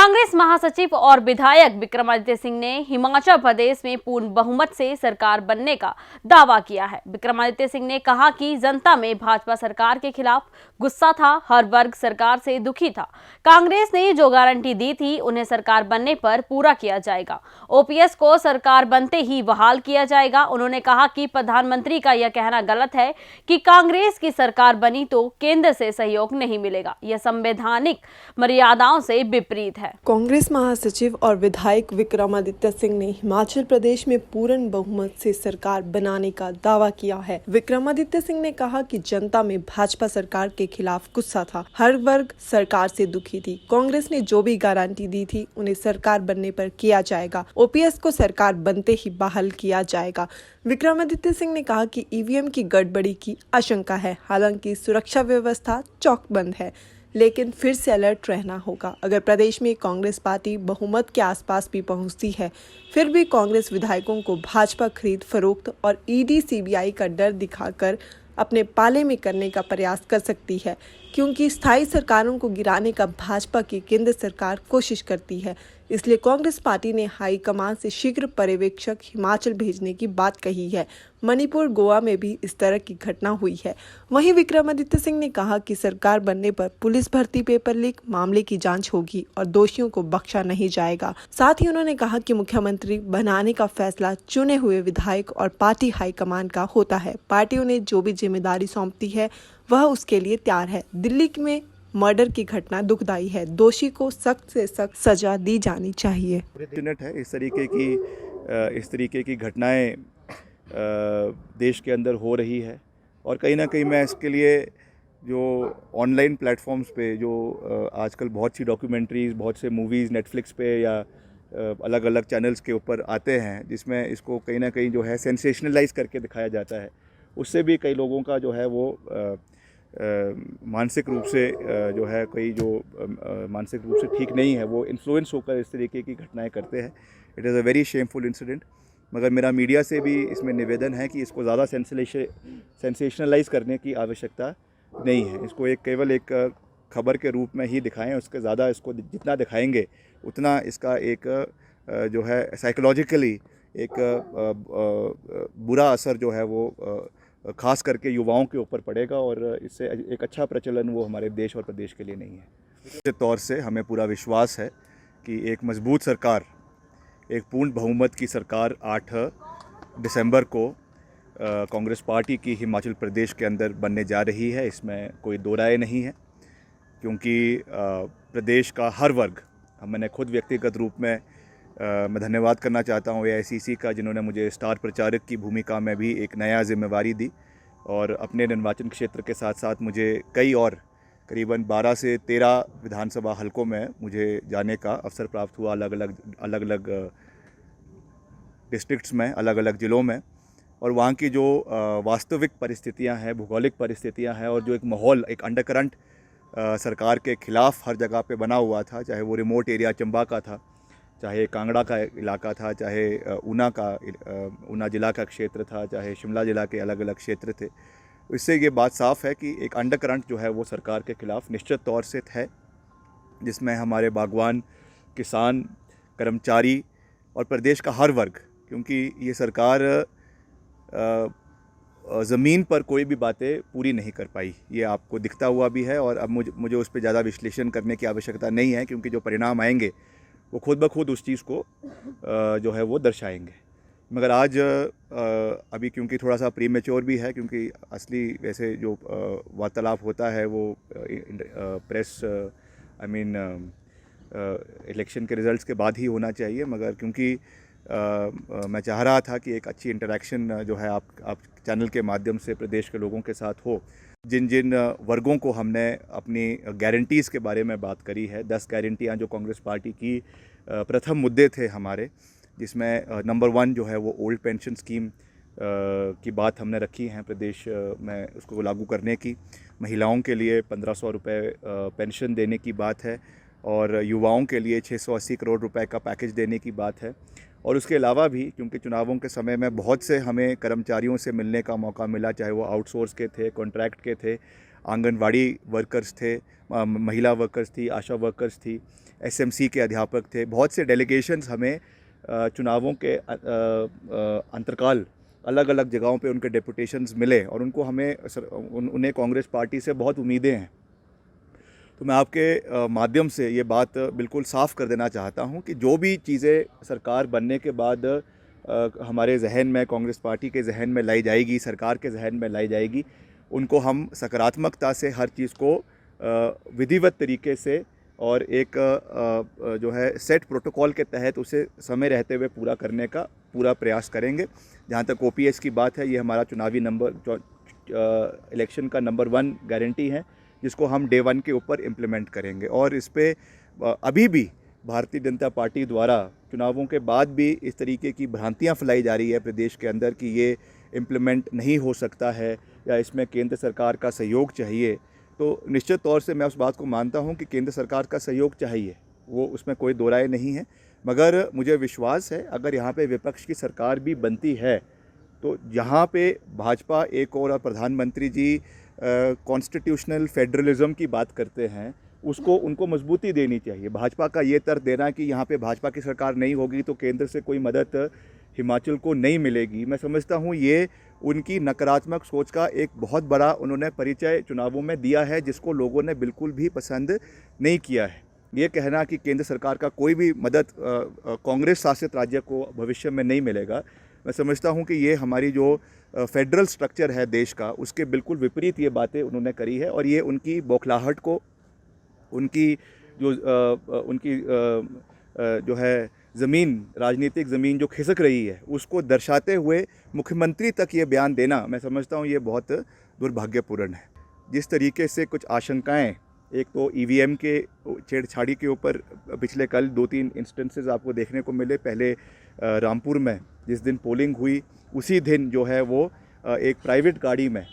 कांग्रेस महासचिव और विधायक विक्रमादित्य सिंह ने हिमाचल प्रदेश में पूर्ण बहुमत से सरकार बनने का दावा किया है। विक्रमादित्य सिंह ने कहा कि जनता में भाजपा सरकार के खिलाफ गुस्सा था, हर वर्ग सरकार से दुखी था। कांग्रेस ने जो गारंटी दी थी उन्हें सरकार बनने पर पूरा किया जाएगा। ओपीएस को सरकार बनते ही बहाल किया जाएगा। उन्होंने कहा कि प्रधानमंत्री का यह कहना गलत है कि कांग्रेस की सरकार बनी तो केंद्र से सहयोग नहीं मिलेगा। यह संवैधानिक मर्यादाओं से विपरीत है। कांग्रेस महासचिव और विधायक विक्रमादित्य सिंह ने हिमाचल प्रदेश में पूर्ण बहुमत से सरकार बनाने का दावा किया है। विक्रमादित्य सिंह ने कहा कि जनता में भाजपा सरकार के खिलाफ गुस्सा था, हर वर्ग सरकार से दुखी थी। कांग्रेस ने जो भी गारंटी दी थी उन्हें सरकार बनने पर किया जाएगा। ओपीएस को सरकार बनते ही बहाल किया जाएगा। विक्रमादित्य सिंह ने कहा कि ईवीएम की गड़बड़ी की आशंका है, हालांकि सुरक्षा व्यवस्था चौकबंद है, लेकिन फिर से अलर्ट रहना होगा। अगर प्रदेश में कांग्रेस पार्टी बहुमत के आसपास भी पहुंचती है, फिर भी कांग्रेस विधायकों को भाजपा खरीद फरोख्त और ईडी सीबीआई का डर दिखाकर अपने पाले में करने का प्रयास कर सकती है, क्योंकि स्थायी सरकारों को गिराने का भाजपा की केंद्र सरकार कोशिश करती है। इसलिए कांग्रेस पार्टी ने हाईकमान से शीघ्र पर्यवेक्षक हिमाचल भेजने की बात कही है। मणिपुर, गोवा में भी इस तरह की घटना हुई है। वहीं विक्रमादित्य सिंह ने कहा कि सरकार बनने पर पुलिस भर्ती पेपर लीक मामले की जांच होगी और दोषियों को बख्शा नहीं जाएगा। साथ ही उन्होंने कहा कि मुख्यमंत्री बनाने का फैसला चुने हुए विधायक और पार्टी हाईकमान का होता है। पार्टी उन्हें जो भी जिम्मेदारी सौंपती है वह उसके लिए तैयार है। दिल्ली में मर्डर की घटना दुखदाई है, दोषी को सख्त से सख्त सजा दी जानी चाहिए। है इस तरीके की घटनाएं देश के अंदर हो रही है और कहीं ना कहीं मैं इसके लिए जो ऑनलाइन प्लेटफॉर्म्स पे जो आजकल बहुत सी डॉक्यूमेंट्रीज, बहुत से मूवीज़ नेटफ्लिक्स पे या अलग अलग चैनल्स के ऊपर आते हैं, जिसमें इसको कहीं ना कहीं जो है सेंसेशनलाइज करके दिखाया जाता है, उससे भी कई लोगों का जो है वो मानसिक रूप से जो है मानसिक रूप से ठीक नहीं है, वो इन्फ्लुएंस होकर इस तरीके की घटनाएं करते हैं। It is a very shameful incident. मगर मेरा मीडिया से भी इसमें निवेदन है कि इसको ज़्यादा सेंसेशनलाइज करने की आवश्यकता नहीं है। इसको केवल एक खबर के रूप में ही दिखाएं। उसके ज़्यादा इसको जितना दिखाएंगे उतना इसका एक जो है साइकोलॉजिकली एक बुरा असर जो है वो खास करके युवाओं के ऊपर पड़ेगा और इससे एक अच्छा प्रचलन वो हमारे देश और प्रदेश के लिए नहीं है। निश्चित तौर से हमें पूरा विश्वास है कि एक मजबूत सरकार, एक पूर्ण बहुमत की सरकार 8 दिसंबर को कांग्रेस पार्टी की हिमाचल प्रदेश के अंदर बनने जा रही है। इसमें कोई दो राय नहीं है, क्योंकि प्रदेश का हर वर्ग, मैंने खुद व्यक्तिगत रूप में मैं धन्यवाद करना चाहता हूँ एआईसीसी का, जिन्होंने मुझे स्टार प्रचारक की भूमिका में भी एक नया जिम्मेवारी दी और अपने निर्वाचन क्षेत्र के साथ साथ मुझे कई और करीबन 12 से 13 विधानसभा हलकों में मुझे जाने का अवसर प्राप्त हुआ, अलग अलग डिस्ट्रिक्ट्स में, अलग अलग ज़िलों में। और वहाँ की जो वास्तविक परिस्थितियाँ हैं, भौगोलिक परिस्थितियाँ हैं और जो एक माहौल, एक अंडरकरंट सरकार के ख़िलाफ़ हर जगह पे बना हुआ था, चाहे वो रिमोट एरिया चंबा का था, चाहे कांगड़ा का इलाका था, चाहे ऊना ज़िला का क्षेत्र था, चाहे शिमला ज़िला के अलग अलग क्षेत्र थे। इससे ये बात साफ़ है कि एक अंडरकरंट जो है वो सरकार के ख़िलाफ़ निश्चित तौर से है, जिसमें हमारे बागवान, किसान, कर्मचारी और प्रदेश का हर वर्ग, क्योंकि ये सरकार ज़मीन पर कोई भी बातें पूरी नहीं कर पाई, ये आपको दिखता हुआ भी है। और अब मुझे उस पर ज़्यादा विश्लेषण करने की आवश्यकता नहीं है, क्योंकि जो परिणाम आएंगे वो खुद ब खुद उस चीज़ को जो है वो दर्शाएंगे। मगर आज अभी क्योंकि थोड़ा सा प्रीमेच्योर भी है, क्योंकि असली वैसे जो वार्तालाप होता है वो प्रेस इलेक्शन के रिज़ल्ट्स के बाद ही होना चाहिए, मगर क्योंकि मैं चाह रहा था कि एक अच्छी इंटरेक्शन जो है आप चैनल के माध्यम से प्रदेश के लोगों के साथ हो। जिन जिन वर्गों को हमने अपनी गारंटीज़ के बारे में बात करी है, 10 गारंटियाँ जो कांग्रेस पार्टी की प्रथम मुद्दे थे हमारे, जिसमें नंबर 1 जो है वो ओल्ड पेंशन स्कीम की बात हमने रखी है प्रदेश में उसको लागू करने की। महिलाओं के लिए 1500 रुपये पेंशन देने की बात है और युवाओं के लिए 680 करोड़ रुपए का पैकेज देने की बात है। और उसके अलावा भी, क्योंकि चुनावों के समय में बहुत से हमें कर्मचारियों से मिलने का मौका मिला, चाहे वो आउटसोर्स के थे, कॉन्ट्रैक्ट के थे, आंगनवाड़ी वर्कर्स थे, महिला वर्कर्स थी, आशा वर्कर्स थी, एसएमसी के अध्यापक थे। बहुत से डेलीगेशंस हमें चुनावों के अंतरकाल अलग अलग जगहों पे उनके डेपुटेशंस मिले और उनको उन्हें कांग्रेस पार्टी से बहुत उम्मीदें हैं। तो मैं आपके माध्यम से ये बात बिल्कुल साफ़ कर देना चाहता हूँ कि जो भी चीज़ें सरकार बनने के बाद हमारे जहन में, कांग्रेस पार्टी के जहन में लाई जाएगी, सरकार के जहन में लाई जाएगी, उनको हम सकारात्मकता से हर चीज़ को विधिवत तरीके से और एक जो है सेट प्रोटोकॉल के तहत उसे समय रहते हुए पूरा करने का पूरा प्रयास करेंगे। जहाँ तक ओपीएस की बात है, ये हमारा चुनावी इलेक्शन का नंबर 1 गारंटी है, जिसको हम डे 1 के ऊपर इम्प्लीमेंट करेंगे। और इस पे अभी भी भारतीय जनता पार्टी द्वारा चुनावों के बाद भी इस तरीके की भ्रांतियाँ फैलाई जा रही है प्रदेश के अंदर कि ये इम्प्लीमेंट नहीं हो सकता है या इसमें केंद्र सरकार का सहयोग चाहिए। तो निश्चित तौर से मैं उस बात को मानता हूं कि केंद्र सरकार का सहयोग चाहिए, वो उसमें कोई दो राय नहीं है। मगर मुझे विश्वास है अगर यहाँ पे विपक्ष की सरकार भी बनती है तो यहाँ पे भाजपा एक और प्रधानमंत्री जी कॉन्स्टिट्यूशनल फेडरलिज्म की बात करते हैं, उनको मजबूती देनी चाहिए। भाजपा का ये तर्क देना कि यहाँ पे भाजपा की सरकार नहीं होगी तो केंद्र से कोई मदद हिमाचल को नहीं मिलेगी, मैं समझता हूँ ये उनकी नकारात्मक सोच का एक बहुत बड़ा उन्होंने परिचय चुनावों में दिया है, जिसको लोगों ने बिल्कुल भी पसंद नहीं किया है। ये कहना कि केंद्र सरकार का कोई भी मदद कांग्रेस शासित राज्य को भविष्य में नहीं मिलेगा, मैं समझता हूँ कि ये हमारी जो फेडरल स्ट्रक्चर है देश का, उसके बिल्कुल विपरीत ये बातें उन्होंने करी है। और ये उनकी बौखलाहट को, उनकी जो है ज़मीन, राजनीतिक ज़मीन जो खिसक रही है, उसको दर्शाते हुए मुख्यमंत्री तक ये बयान देना, मैं समझता हूँ ये बहुत दुर्भाग्यपूर्ण है। जिस तरीके से कुछ आशंकाएं, एक तो ईवीएम के छेड़छाड़ी के ऊपर पिछले कल 2-3 इंस्टेंसेस आपको देखने को मिले। पहले रामपुर में जिस दिन पोलिंग हुई उसी दिन जो है वो एक प्राइवेट गाड़ी में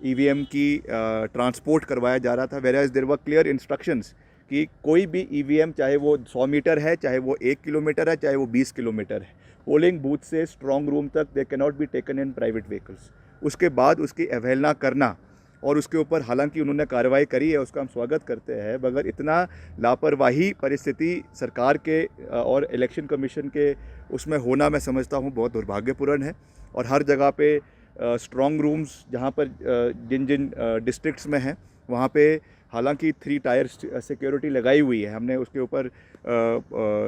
ईवीएम की ट्रांसपोर्ट करवाया जा रहा था, whereas there were clear instructions कि कोई भी ईवीएम, चाहे वो 100 मीटर है, चाहे वो 1 किलोमीटर है, चाहे वो 20 किलोमीटर है, पोलिंग बूथ से स्ट्रॉन्ग रूम तक they can not be taken in private vehicles. उसके बाद उसकी अवहेलना करना, और उसके ऊपर हालांकि उन्होंने कार्रवाई करी है, उसका हम स्वागत करते हैं, मगर इतना लापरवाही परिस्थिति सरकार के और इलेक्शन कमीशन के उसमें होना, मैं समझता हूँ बहुत दुर्भाग्यपूर्ण है। और हर जगह पे स्ट्रॉन्ग रूम्स जहाँ पर जिन जिन डिस्ट्रिक्ट्स में हैं वहाँ पे हालांकि 3 टायर सिक्योरिटी लगाई हुई है। हमने उसके ऊपर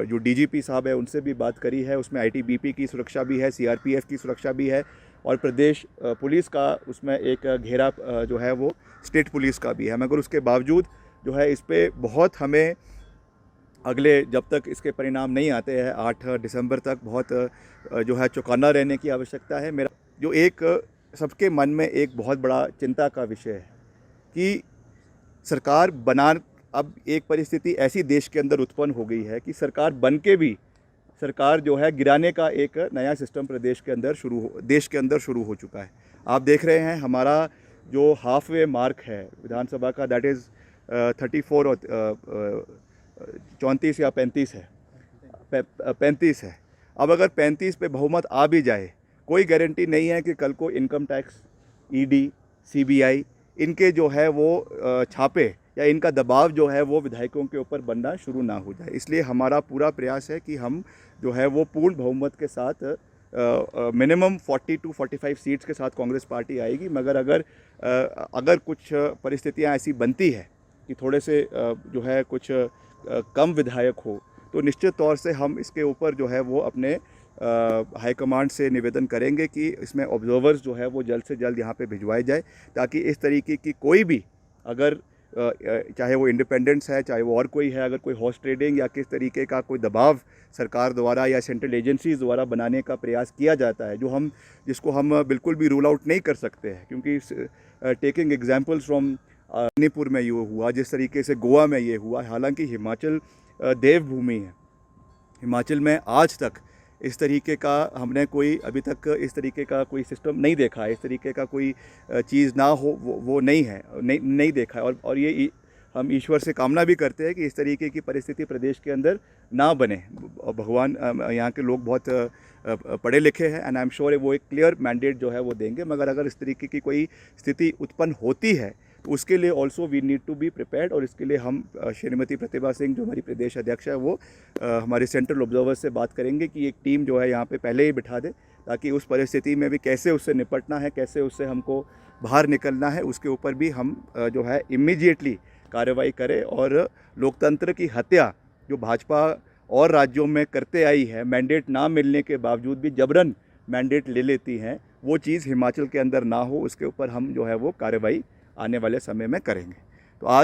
जो डीजीपी साहब है उनसे भी बात करी है, उसमें आईटीबीपी की सुरक्षा भी है, सीआरपीएफ की सुरक्षा भी है, और प्रदेश पुलिस का उसमें एक घेरा जो है वो स्टेट पुलिस का भी है। मगर उसके बावजूद जो है इस पर बहुत हमें अगले, जब तक इसके परिणाम नहीं आते हैं 8 दिसंबर तक, बहुत जो है चौकन्ना रहने की आवश्यकता है। मेरा जो एक सबके मन में एक बहुत बड़ा चिंता का विषय है कि सरकार अब एक परिस्थिति ऐसी देश के अंदर उत्पन्न हो गई है कि सरकार बन के भी सरकार जो है गिराने का एक नया सिस्टम देश के अंदर शुरू हो चुका है। आप देख रहे हैं हमारा जो हाफ वे मार्क है विधानसभा का, दैट इज़ 34 और 34 या 35 है, 35 है। अब अगर 35 पे बहुमत आ भी जाए, कोई गारंटी नहीं है कि कल को इनकम टैक्स, ईडी, सीबीआई इनके जो है वो छापे या इनका दबाव जो है वो विधायकों के ऊपर बनना शुरू ना हो जाए। इसलिए हमारा पूरा प्रयास है कि हम जो है वो पूर्ण बहुमत के साथ मिनिमम 40 to 45 सीट्स के साथ कांग्रेस पार्टी आएगी। मगर अगर कुछ परिस्थितियां ऐसी बनती है कि थोड़े से जो है कुछ कम विधायक हो, तो निश्चित तौर से हम इसके ऊपर जो है वो अपने हाईकमांड से निवेदन करेंगे कि इसमें ऑब्जर्वर्स जो है वो जल्द से जल्द यहाँ पे भिजवाए जाए, ताकि इस तरीके की कोई भी, अगर चाहे वो इंडिपेंडेंस है, चाहे वो और कोई है, अगर कोई हॉर्स ट्रेडिंग या किस तरीके का कोई दबाव सरकार द्वारा या सेंट्रल एजेंसीज द्वारा बनाने का प्रयास किया जाता है, जिसको हम बिल्कुल भी रूल आउट नहीं कर सकते हैं। क्योंकि टेकिंग एग्जांपल्स फ्रॉम मणिपुर में ये हुआ, जिस तरीके से गोवा में ये हुआ, हालांकि हिमाचल देवभूमि है, हिमाचल में आज तक इस तरीके का हमने कोई अभी तक इस तरीके का कोई सिस्टम नहीं देखा है, इस तरीके का कोई चीज़ ना हो वो नहीं है, नहीं देखा है। और ये हम ईश्वर से कामना भी करते हैं कि इस तरीके की परिस्थिति प्रदेश के अंदर ना बने। भगवान, यहाँ के लोग बहुत पढ़े लिखे हैं एंड आई एम श्योर वो एक क्लियर मैंडेट जो है वो देंगे। मगर अगर इस तरीके की कोई स्थिति उत्पन्न होती है तो उसके लिए also we need to be prepared, और इसके लिए हम श्रीमती प्रतिभा सिंह जो हमारी प्रदेश अध्यक्ष है वो हमारे सेंट्रल ऑब्जर्वर से बात करेंगे कि एक टीम जो है यहाँ पे पहले ही बिठा दे, ताकि उस परिस्थिति में भी कैसे उससे निपटना है, कैसे उससे हमको बाहर निकलना है, उसके ऊपर भी हम जो है इमीडिएटली कार्रवाई करें। और लोकतंत्र की हत्या जो भाजपा और राज्यों में करते आई है, मैंडेट ना मिलने के बावजूद भी जबरन मैंडेट ले लेती हैं, वो चीज़ हिमाचल के अंदर ना हो, उसके ऊपर हम जो है वो कार्रवाई आने वाले समय में करेंगे। तो आज